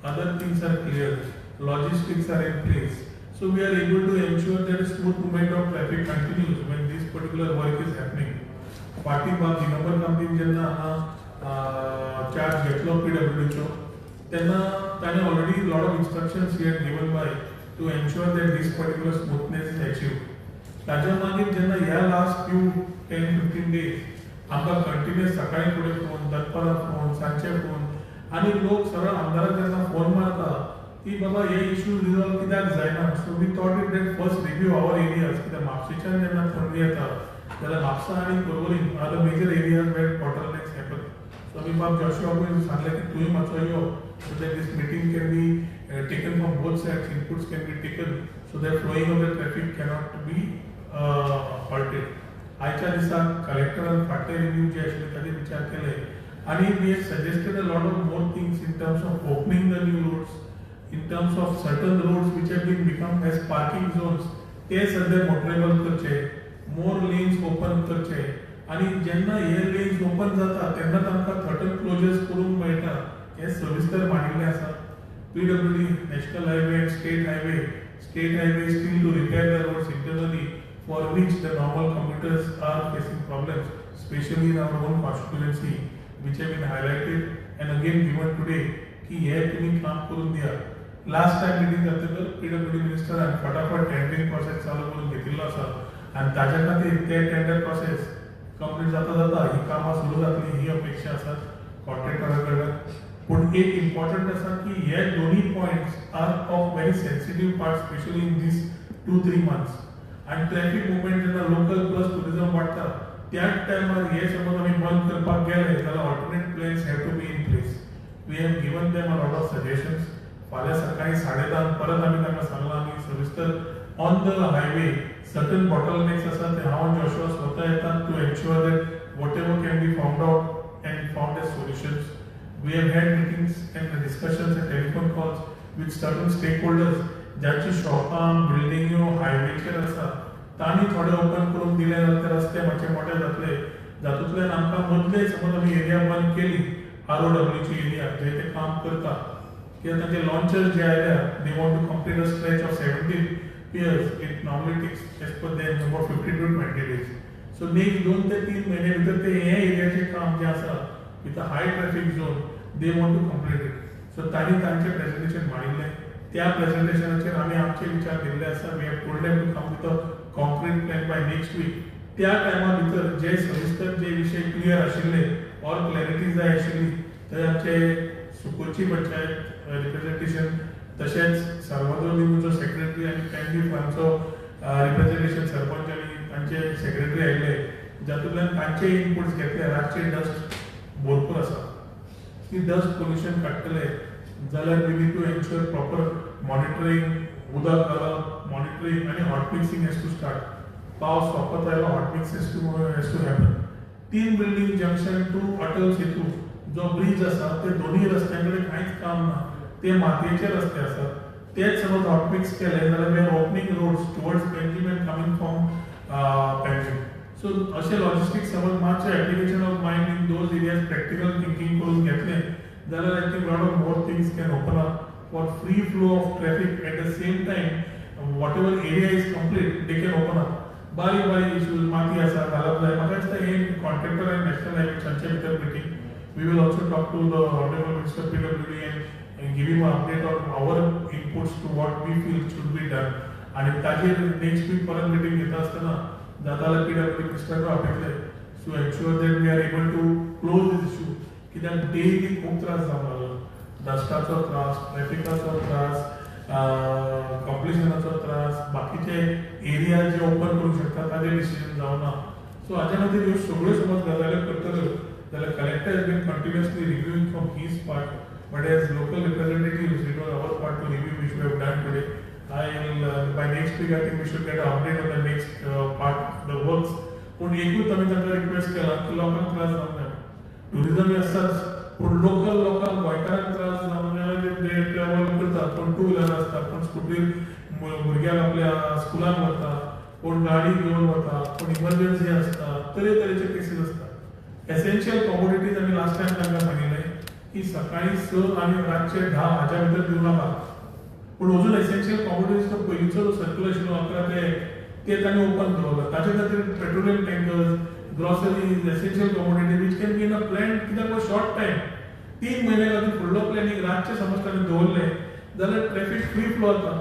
other things are clear, logistics are in place. So we are able to ensure that smooth movement of traffic continues when this particular work is happening. पाठी बाब Digambar company जेन्ना हांगा charge घेतलो PWDचो तेन्ना ताणें already lot of instructions he had given by to ensure that this particular smoothness is achieved. ताच्या मागीर जेन्ना ह्या लास्ट few 10-15 days आमकां कंटिन्युअस सकाळी फुडें फोन, दनपारां फोन, सांजचे फोन आनी लोक सरळ आमदाराक जेन्ना फोन मारता की बाबा हे इश्यू रिजॉल्व कित्याक जायना. So we thought it that first review our areas कित्याक म्हापशेच्यान जेन्ना थंडी येता जाल्यार म्हापसा आनी Porvorim are the major areas where bottlenecks happen. So आमी बाब जोशुआ बाबून सांगलें की तुवें मातसो यो so that this meeting can be taken from both sides, inputs can be taken so that flowing of the traffic cannot be halted. आयच्या दिसाक कलेक्टरान फाटले review जे आशिल्ले ताचे विचार केले आनी we have suggested a lot of more things in terms of opening the new roads, in terms of certain roads which have been become as parking zones ते सध्या मोटरेबल करचे, more lanes open करचे आनी जेन्ना हे lanes open जाता तेन्ना तांकां certain closures करूंक मेळटा. हे सविस्तर मांडिल्ले आसा. PWD, National Highway and State Highway still to repair the roads internally for which the normal commuters are facing problems, especially in our own constituency, which have been highlighted and again given today कि हे तुम्ही काम करून दिया. Last time meeting जातकर PWD minister आणि फटाफट tendering process चालू करून घेतिल्लो आसा आणि ताच्या खातीर ते टेंडर प्रोसेस कंप्लीट जाता ही कामां सुरू जातली ही अपेक्षा आसा कॉन्ट्रॅक्टरा कडल्यान. पण एक इम्पॉर्टंट आसा की हे दोन्ही points are of very sensitive part specially in these 2-3 months आणि ट्रॅफिक मुवमेंट जेन्ना लोकल प्लस टुरिझम वाडटा त्याच टायमार हे समज आमी बंद करपाक गेले जाल्यार alternate plans have to be in place. We have given them a lot of suggestions. फाल्यां सकाळी 10:30 परत आमी तांकां सांगलां आमी सविस्तर on the highway certain bottlenecks आसा ते हांव जोशुआ स्वता येतात to ensure that whatever can be found out and found as solutions. We have had meetings and discussions and telephone calls with certain stakeholders ज्यांची शॉपां बिल्डिंग्यो हायवेचेर आसा तांणी थोडे open करून दिले जाल्यार ते रस्ते मातशे मोठे जातले. जातूंतल्यान आमकां मदले समज आमी एरिया बंद केली ROWची एरिया जे ते काम करता कित्याक तांचे लॉन्चर्स जे आयल्या they want to complete a stretch of 17 years. It normally takes as per them about 15 to 20 days. So next 2 ते 3 महिने भितर ते हे एरियाचे काम जे आसा with a high traffic zone they want to complete it. So तांणी तांचे प्रेझेंटेशन मांडिल्ले. त्या प्रेझेंटेशनाचेर आमी आमचे विचार दिल्ले आसा. We have told them to come with a concrete plan by next week. त्या टायमा भितर जे सविस्तर जे विशय क्लियर आशिल्ले ऑर क्लॅरिटी जाय आशिल्ली ते आमचे सुकोची पंचायत रिप्रेझेंटेशन तशेंच सर्वोदय सेक्रेटरी आनी कॅन्डी आमचो रिप्रेझेंटेशन सरपंच आनी तांचे सेक्रेटरी आयिल्ले जातूंतल्यान तांचे इनपुट्स घेतले. रातचे डस्ट भरपूर आसा की डस्ट पोल्युशन काडटले जाल्यार we need to ensure proper monitoring उदक घालप मॉनिटरींग आनी hot mixing has to start. पावस सोंपत आयलो hot mix has to happen. 3 building junction to Atal Setu जो ब्रिज आसा ते दोन्ही रस्त्यां कडेन कांयच काम ना. ते मातयेचे रस्ते आसात. तेच समज हॉट मिक्स केले जाल्यार we are opening roads towards Panjim and coming from Panjim. So अशें लॉजिस्टिक्स समज मातशें application of mind in those areas practical thinking करून घेतलें जाल्यार I think lot of more things can open up for free flow of traffic at the same time whatever area is complete they can open up. बारीक issues माती आसा घालप जाय म्हाका दिसता हे कॉन्ट्रॅक्टर आनी नॅशनल हायवे तांचे भितर meeting we will also talk to the honourable minister PWD and give him an update on our inputs to what we feel should be done. आणि ताजेर नेक्स्ट वीक परत मिटींग घेता आसतना जाता जाल्यार PWD मिनिस्टर आपयतले so ensure that we are able to close this issue कित्याक daily खूब त्रास जावंक लागलो. डस्टाचो त्रास, ट्रॅफिकाचो त्रास, कॉम्प्लिशनाचो त्रास, बाकीचे एरिया जे ओपन करूंक शकता ताजेर डिसिजन जावना. सो हाच्या खातीर ह्यो सगळ्यो समज गजाली करतल्यो जाल्यार collector has been continuously reviewing from his part. But as local representatives, it was our part to review which we have done today. By next week, I think we should get an update on the next part, the works. पण एकूच आम्ही तांकां request केला की लोकांक त्रास जावंक जाय. टुरिझम आसताच पूण लोकल लोकांक गोंयकारांक त्रास जावंक जाय. ते ट्रॅव्हल करतात कोण 2 व्हिलर आसता कोण स्कुटीर भुरग्यांक आपल्या स्कुलाक व्हरता कोण गाडी घेवन वता कोण इमर्जन्सी आसता तरेतरेचे केसीस आसता. एसेन्शियल कमोडिटीज आमी लास्ट टायम तांकां सांगिल्लें की सकाळी 6 आणि रातचे 10 हाच्या भितर दिवं नाका. पूण अजून एसेन्शियल कॉमोडिटीजचो पयलींचो जो सर्क्युलेशन 11 ते तांणी ओपन दवरला. ताचे खातीर petroleum tankers, groceries, essential commodity which can be in a plan कित्याक शॉर्ट टायम 3 म्हयने खातीर फुडलो प्लॅनिंग रातचे समज ताणें दवरले जाल्यार ट्रॅफिक फ्री फ्लो जाता.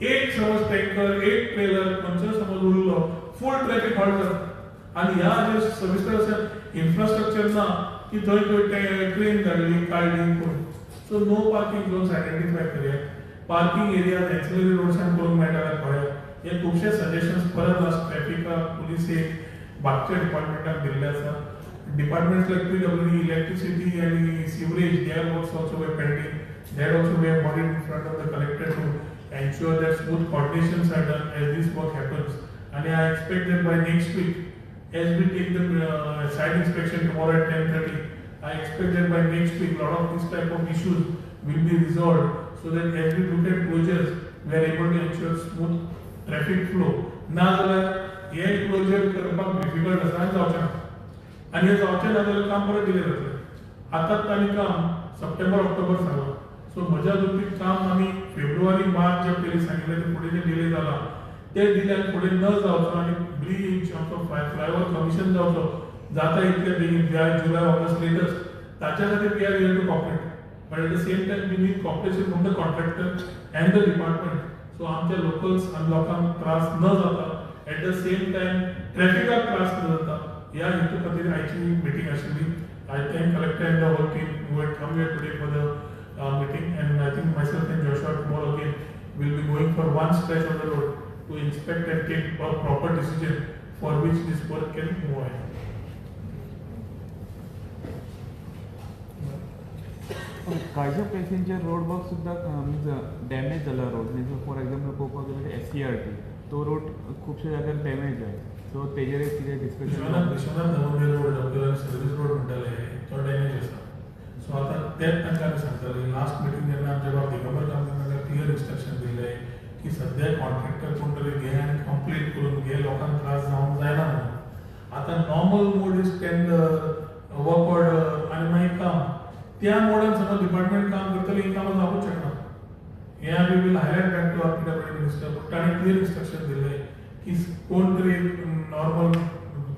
एक समज टँकर, एक ट्रेलर खंयचो समज उरलो फूल ट्रॅफिक हॉल्ट जाता. आनी ह्या जे सविस्तर अशें इन्फ्रास्ट्रक्चर ना की थंय ट्रेन धाडली काडली करून. So no parking zones identify करया. पार्किंग एरियाज एक्सिलरी रोड्सान करूंक मेळटा जाल्यार पळया. हे खुबशे सजेशन्स परत लास्ट ट्रॅफिकाक, पुलिसेक, बाकीच्या डिपार्टमेंटाक दिल्ले आसा. डिपार्टमेंट्स लायक PWD, इलेक्ट्रिसिटी आणि sewerage, they are works also were pending. That also we have brought it in front of the collector to ensure that smooth coordinations are done as this work happens. And I expect that by next week, as we take the site inspection tomorrow at 10:30, I expect that by next week, a lot of these type of issues will be resolved so that as we look at closures, we are able to ensure smooth traffic flow. ना जाल्यार हे closure करपाक difficult आसा आनी जावचें ना. आनी हे जावचें ना जाल्यार काम परत डिले जातलें. आतांच तांणी काम सप्टेंबर ऑक्टोबर सांगलां. सो म्हज्या दृश्टीन काम आमी फेब्रुवारी मार्च जे पयलीं सांगिल्लें ते फुडें जे डिले जाला ते डिले फुडें न जावचो आनी ब्रीज आमचो फ्लायओव्हर कमिशन जावचो जाता इतले बेगीन जुलय ऑगस्ट लेटस्ट. ताच्या खातीर we are here to cooperate. But at the same time we need cooperation from the contractor and the department. So आमच्या लोकल्स आनी लोकांक त्रास न जाता, एट द सेम टायम ट्रॅफिकाक त्रास न जाता, ह्या हेतू खातीर आयची मिटींग आशिल्ली. I thank collector and the whole team who had come here today for the meeting, and I think myself and Joshua tomorrow again will be going for one stretch of the road to inspect and take a proper decision for which this work can move ahead. कांयच्या प्लेसींचेर road work सुद्दां damage जाला road. For example पळोवपाक गेल्यार SCRT तो road खुबशे जाग्यार damage आहे. सो तेजेर कितें discussion Vishwanath Navodaya road service road म्हणटाले तो डॅमेज आसा. सो आता तेच तांकां आमी सांगताले लास्ट मिटींग जेन्ना आमच्या बाब दिगंबर तांकां क्लियर इंस्ट्रक्शन दिले की सद्या कॉन्ट्रॅक्टर कोण तरी घे आनी कंप्लीट करून घे, लोकांक त्रास जावंक जायना म्हणून. आतां normal mode is tender, work order आनी मागीर काम. त्या मोडान समज डिपार्टमेंट काम करतली ही कामां जावूंक शकना. हे आमी will highlight back to our PWD minister. ताणें क्लियर इंस्ट्रक्शन दिले की कोण तरी नॉर्मल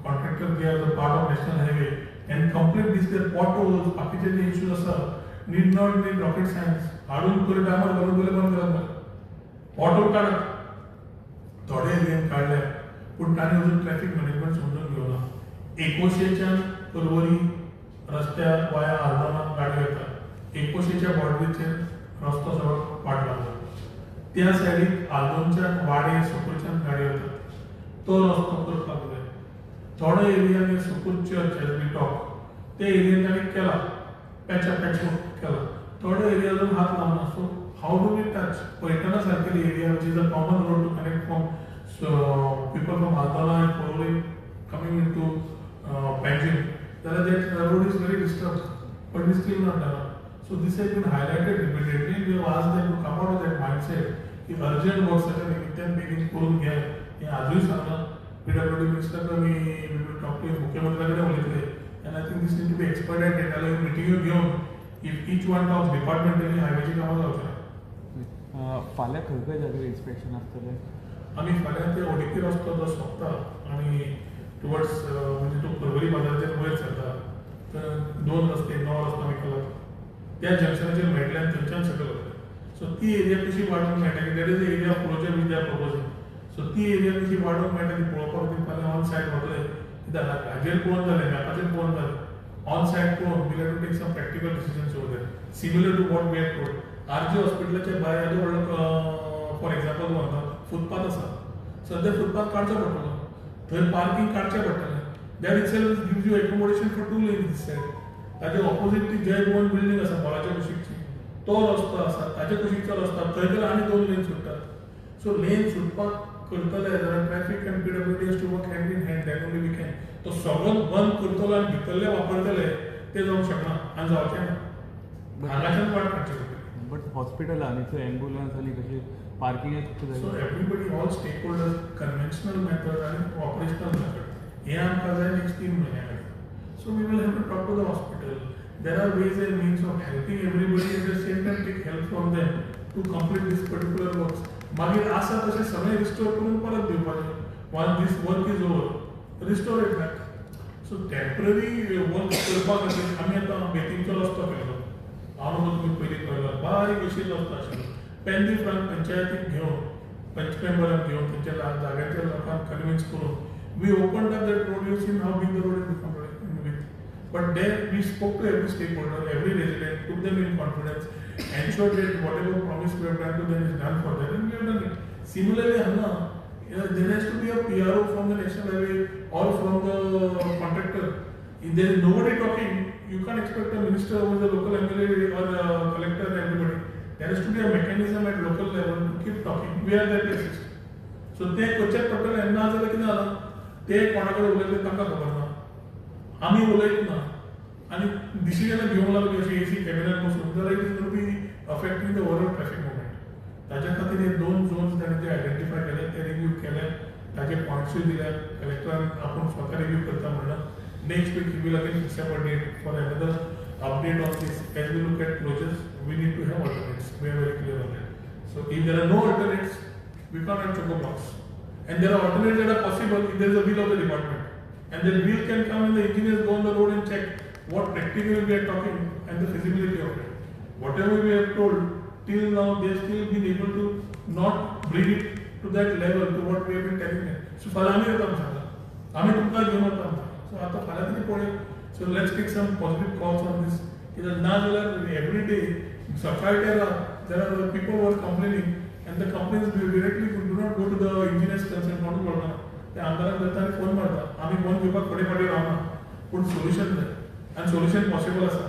कॉन्ट्रॅक्टर घे as a part of national highway and complete this their potholes, बाकीचे जे इश्यूज आसा need not need rocket science. हाडून करून टायमार घालून पयलें बंद करप ना. पॉटहोल काडप थोडे एरियेन काडले पूण ताणें अजून ट्रॅफिक मॅनेजमेंट समजून घेवना. 2100च्यान पर्वरी रस्त्यार वाया आर्दोना गाडी वता. 2100च्या बॉर्डरीचेर रस्तो सगळो पाडला. त्या सायडीक आर्दोनच्यान वाडे सकूलच्यान गाडी वता. तो रस्तो करपाक जाय. थोडे एरियानी सुकून चर्च एज वी टॉक ते एरियान ताणें केला, पॅच केला. थोडे एरिया अजून हात लावना. So how do we touch पैठणा सारकेली area which is a common road to connect from people from Ardona and Porvorim coming into Panjim, जाल्यार that road is very disturbed, but we still not done. So this has been highlighted repeatedly. We have asked them to come out of that mindset की urgent work साठी निमित्तान बेगीन करून घ्या. हे आजूय सांगला PWD मिनिस्टर मी टॉक टू मुख्यमंत्र्याकडे उलयतले. And I think this need to be expedited जाल्यार मिटींग घेवन if each one talks departmentally हायवेची कामां जावचें. फाल्यां खंय खंय जाग्यार इन्स्पेक्शन आसतलें? आमी फाल्यां ते ओडिपी रस्तो जो सोंपता आनी टुवर्ड्स म्हणजे तो पर्वरी बाजाराचेर वयर सरता तर 2 रस्ते नवो रस्तो आमी केला त्या जंक्शनाचेर मेळटले आनी थंयच्यान सकयल वतले. सो ती एरिया कशी वाडोवंक मेळटा की that is the area closure which they are proposing. So ती एरिया कशी वाडोवंक मेळटा ती पळोवपाक ती फाल्यां ऑन सायड वतले. कित्याक हाजेर पळोवन जालें मॅपाचेर पळोवन जालें. ऑन सायड पळोवन we have to take some practical decisions over there similar to what we had told. RG हॉस्पिटलाच्या भायर येदो व्हडलो फॉर एग्जाम्पल म्हणटा फुटपाथ आसा. सद्या फुटपाथ काडचो पडटलो. थंय पार्किंग काडचें पडटलें. That itself gives you accommodation for 2 lanes this side. ताजे ऑपोजीट ती जय गोवन बिल्डींग आसा पोलाच्या कुशीकची तो रस्तो आसा. ताजे कुशीकचो रस्तो थंय तर आनी 2 लेन सुट्टात. सो लेन सुटपाक करतले जाल्यार traffic and PWD has to work hand in hand. That only we can. तो सगळो बंद करतलो आनी भितरले वापरतले ते जावंक शकना आनी जावचें ना. हांगाच्यान वाट काडचें पडटली. बट हॉस्पिटल आनी थंय एम्ब्युलन्स आनी कशी parking so everybody all stakeholders conventional method आनी ऑपरेशनल मेथड हे आमकां जाय नेक्स्ट 3 म्हयन्या खातीर. So we will have to talk to the hospital. there are ways and means of helping everybody at the same time take help from them to complete this particular works. मागीर आसा तशें सगळें restore करून परत दिवपाचें. Once this work is over, restore it back. So temporary work करपा खातीर आमी आतां बेतींचो रस्तो केलो. हांव तुमी पयलीं कळयलो बारीक अशी रस्तो आशिल्लो. पेन्दी फ्रंट पंचायतीक घेवन पंच मेंबरांक घेवन तेंच्या जाग्याच्या लोकांक कन्विन्स करून we opened up that road. You see how big the road is become in width. But there we spoke to every stakeholder, every resident, took them in confidence, ensured that whatever promise we have done to them is done for them, and we have done it. Similarly, there has to be a PRO from the National Highway or from the contractor. If there is nobody talking, you can't expect a minister or the local MLA or the collector and everybody. There has to be a mechanism at local level to keep talking. We are there to assist. So they कोचेक पडटले एन्ना जाल्यार कितें जालां ते कोणाकडे उलयले तांकां खबर ना आमी उलयत ना आनी डिसिजनां घेवंक लागली अशी एसी कॅबिनेट बसून जाल्यार it is going to be affecting the overall traffic movement ताच्या खातीर हे 2 झोन्स ताणें जे आयडेंटिफाय केले ते रिव्यू केले ताचे पॉयंट्सूय दिल्या कलेक्टरान आपूण स्वता रिव्यू करता म्हणला next week he will again fix up a date for another update on this. As we look at closures, we need to have alternates. We are very clear on that. So if there are no alternates, we can't have choco blocks. And there are alternates that are possible if there is a will of the department. And then will can come and the engineers go on the road and check what practically we are talking and the feasibility of it. Whatever we have told, till now they have still been able to not bring it to that level to what we have been telling them. So फाल्यां येता आमच्या आमी तुमकां घेवन वता सो आतां फाल्यां तरी पळय. So let's take some positive calls on this. Every day, society there are people who are complaining, and the companies directly do not go to the engineers concerned. Not to work. They आमदाराक करता आनी phone मारता. आमी phone घेवपाक फडे रावना. पूण solution जाय. आनी solution possible आसा.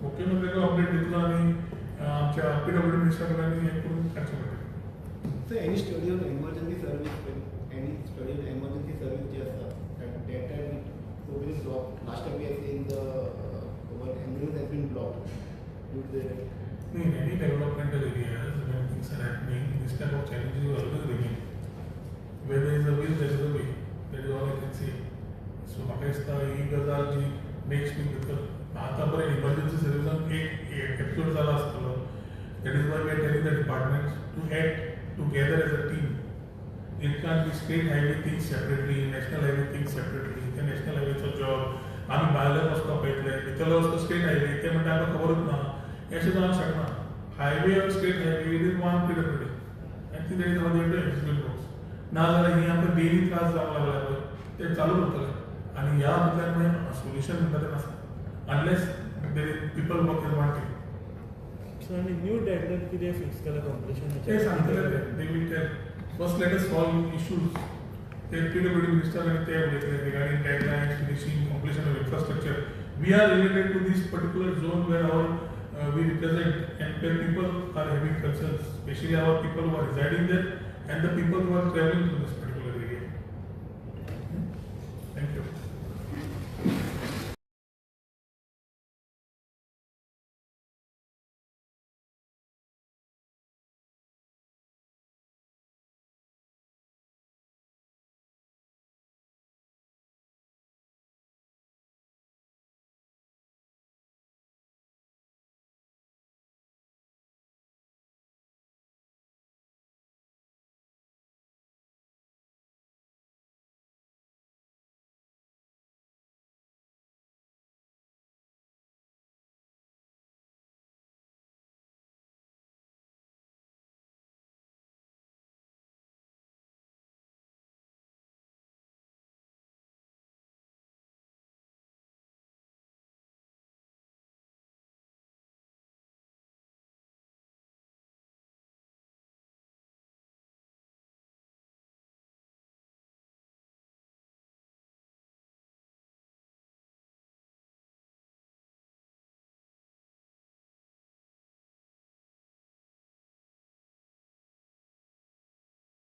मुख्यमंत्र्याक अपडेट दितलो आनी आमच्या PWD मिनिस्टर कडेन हें करून करचें पडटलें. So any study on emergency service, any study on emergency service जे आसा that time COVID is blocked. Last time we have seen the our ambulance has been blocked due to the in any developmental areas when things are happening, this type of challenges will always remain. Where there is a will, there is a way. That is all I can say. So म्हाका दिसता ही गजाल जी next week भितर आतां पळय emergency सर्विसान एक episode जाला आसतलो. That is why we are telling the departments to act together as a team. It can't be state highway things separately, national highway things separately. The national highway चा job, आम्ही भायले वचपाक पळयतले, भितरलो वचतो state highway, ते म्हणटा आमकां खबरूच ना, हें अशें जावंक शकना. Highway or state highway it is one PWD. आनी ती that is one execute works. नाजाल्यार ही आमकां डेली त्रास जावंक लागला पळय, ते चालू उरतले. आनी ह्या भितर मागीर सोल्युशन म्हणटा तें नासता. Unless there is people work is one team. So आनी न्यू डेडलायन कितें फिक्स केला कंप्लीशनाचें? ते सांगतले they will tell. First, let us solve issues. The PWD minister and regarding deadlines, finishing, completion of infrastructure. We are related to this particular zone where we represent and where people are having concerns, especially our people who are residing there and the people who are traveling to this particular area.